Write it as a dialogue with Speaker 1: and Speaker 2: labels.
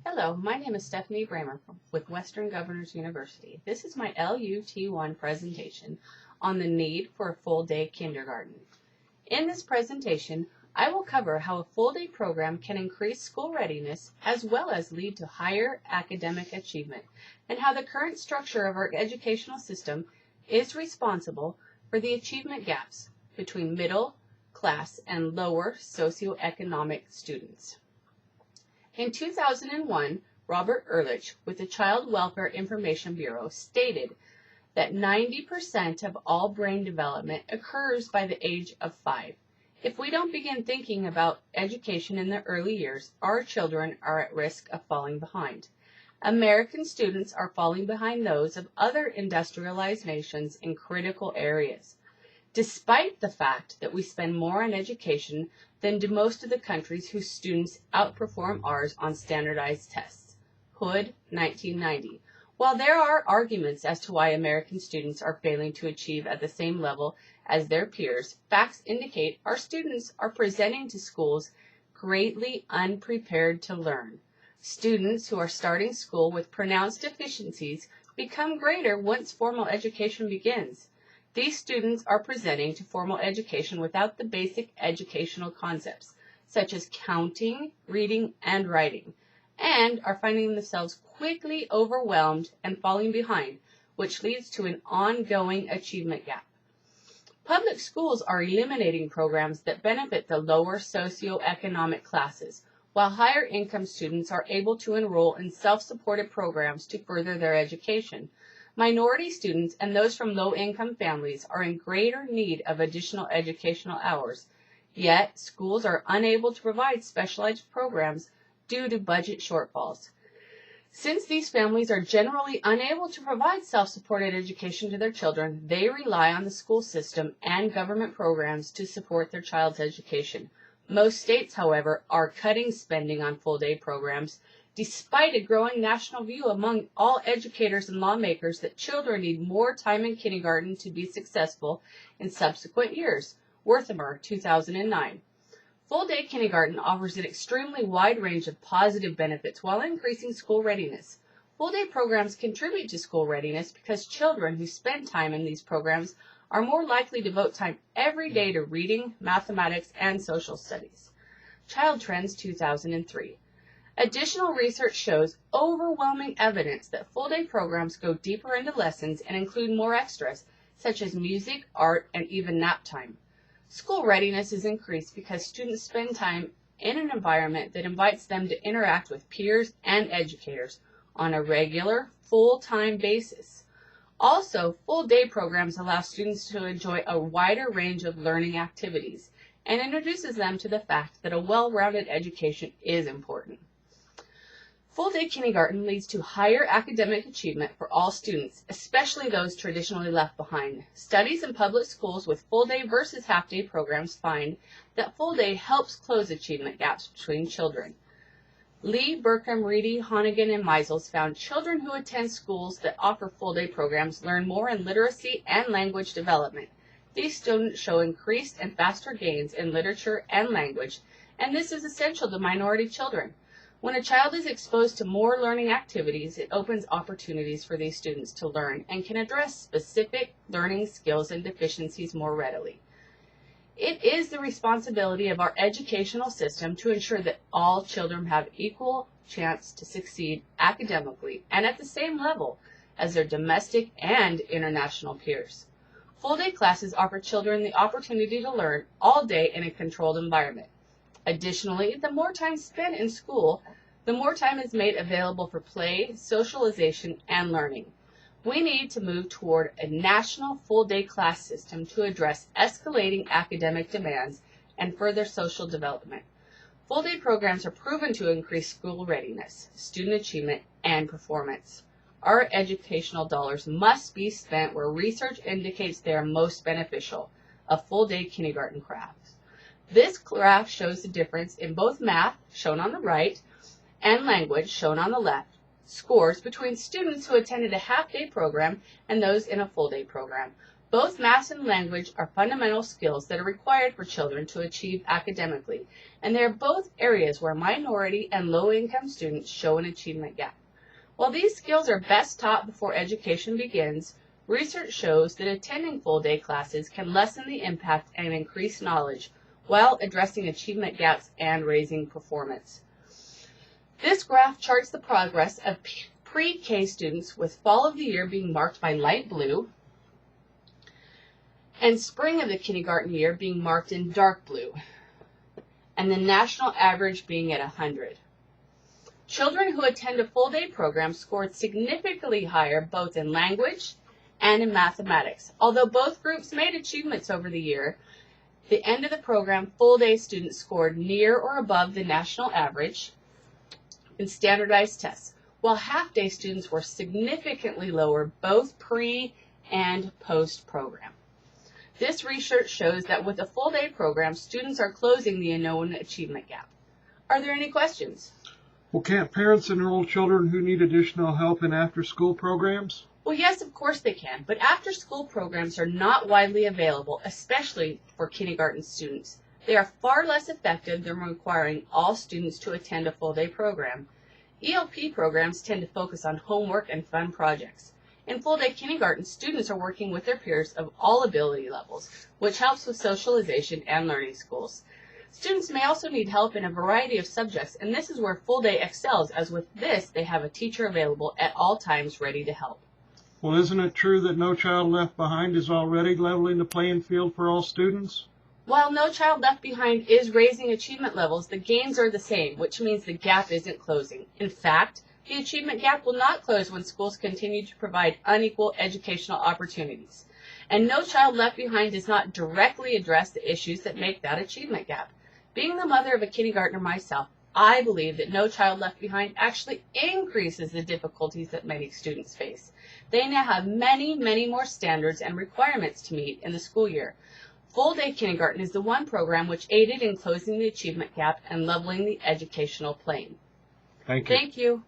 Speaker 1: Hello, my name is Stephanie Bramer with Western Governors University. This is my LUT1 presentation on the need for a full-day kindergarten. In this presentation, I will cover how a full-day program can increase school readiness as well as lead to higher academic achievement, and how the current structure of our educational system is responsible for the achievement gaps between middle class and lower socioeconomic students. In 2001, Robert Ehrlich with the Child Welfare Information Bureau stated that 90% of all brain development occurs by the age of 5. If we don't begin thinking about education in the early years, our children are at risk of falling behind. American students are falling behind those of other industrialized nations in critical areas, despite the fact that we spend more on education than do most of the countries whose students outperform ours on standardized tests. Hood, 1990. While there are arguments as to why American students are failing to achieve at the same level as their peers, facts indicate our students are presenting to schools greatly unprepared to learn. Students who are starting school with pronounced deficiencies become greater once formal education begins. These students are presenting to formal education without the basic educational concepts, such as counting, reading, and writing, and are finding themselves quickly overwhelmed and falling behind, which leads to an ongoing achievement gap. Public schools are eliminating programs that benefit the lower socioeconomic classes, while higher income students are able to enroll in self-supported programs to further their education. Minority students and those from low-income families are in greater need of additional educational hours, yet schools are unable to provide specialized programs due to budget shortfalls. Since these families are generally unable to provide self-supported education to their children, they rely on the school system and government programs to support their child's education. Most states, however, are cutting spending on full-day programs, despite a growing national view among all educators and lawmakers that children need more time in kindergarten to be successful in subsequent years. Wertheimer, 2009. Full-day kindergarten offers an extremely wide range of positive benefits while increasing school readiness. Full-day programs contribute to school readiness because children who spend time in these programs are more likely to devote time every day to reading, mathematics, and social studies. Child Trends, 2003. Additional research shows overwhelming evidence that full-day programs go deeper into lessons and include more extras, such as music, art, and even nap time. School readiness is increased because students spend time in an environment that invites them to interact with peers and educators on a regular, full-time basis. Also, full-day programs allow students to enjoy a wider range of learning activities and introduces them to the fact that a well-rounded education is important. Full-day kindergarten leads to higher academic achievement for all students, especially those traditionally left behind. Studies in public schools with full-day versus half-day programs find that full-day helps close achievement gaps between children. Lee, Burkham, Reedy, Honnigan, and Meisels found children who attend schools that offer full-day programs learn more in literacy and language development. These students show increased and faster gains in literature and language, and this is essential to minority children. When a child is exposed to more learning activities, it opens opportunities for these students to learn and can address specific learning skills and deficiencies more readily. It is the responsibility of our educational system to ensure that all children have equal chance to succeed academically and at the same level as their domestic and international peers. Full-day classes offer children the opportunity to learn all day in a controlled environment. Additionally, the more time spent in school, the more time is made available for play, socialization, and learning. We need to move toward a national full-day class system to address escalating academic demands and further social development. Full-day programs are proven to increase school readiness, student achievement, and performance. Our educational dollars must be spent where research indicates they are most beneficial, a full-day kindergarten class. This graph shows the difference in both math, shown on the right, and language, shown on the left, scores between students who attended a half-day program and those in a full-day program. Both math and language are fundamental skills that are required for children to achieve academically, and they are both areas where minority and low-income students show an achievement gap. While these skills are best taught before education begins, research shows that attending full-day classes can lessen the impact and increase knowledge while addressing achievement gaps and raising performance. This graph charts the progress of pre-K students, with fall of the year being marked by light blue and spring of the kindergarten year being marked in dark blue, and the national average being at 100. Children who attend a full-day program scored significantly higher both in language and in mathematics. Although both groups made achievements over the year, the end of the program, full-day students scored near or above the national average in standardized tests, while half-day students were significantly lower both pre- and post-program. This research shows that with a full-day program, students are closing the unknown achievement gap. Are there any questions?
Speaker 2: Well, can't parents enroll children who need additional help in after-school programs?
Speaker 1: Well, yes, of course they can, but after-school programs are not widely available, especially for kindergarten students. They are far less effective than requiring all students to attend a full-day program. ELP programs tend to focus on homework and fun projects. In full-day kindergarten, students are working with their peers of all ability levels, which helps with socialization and learning skills. Students may also need help in a variety of subjects, and this is where full-day excels, as with this, they have a teacher available at all times ready to help.
Speaker 2: Well, isn't it true that No Child Left Behind is already leveling the playing field for all students?
Speaker 1: While No Child Left Behind is raising achievement levels, the gains are the same, which means the gap isn't closing. In fact, the achievement gap will not close when schools continue to provide unequal educational opportunities. And No Child Left Behind does not directly address the issues that make that achievement gap. Being the mother of a kindergartner myself, I believe that No Child Left Behind actually increases the difficulties that many students face. They now have many, many more standards and requirements to meet in the school year. Full-day kindergarten is the one program which aided in closing the achievement gap and leveling the educational plane.
Speaker 2: Thank you.
Speaker 1: Thank you.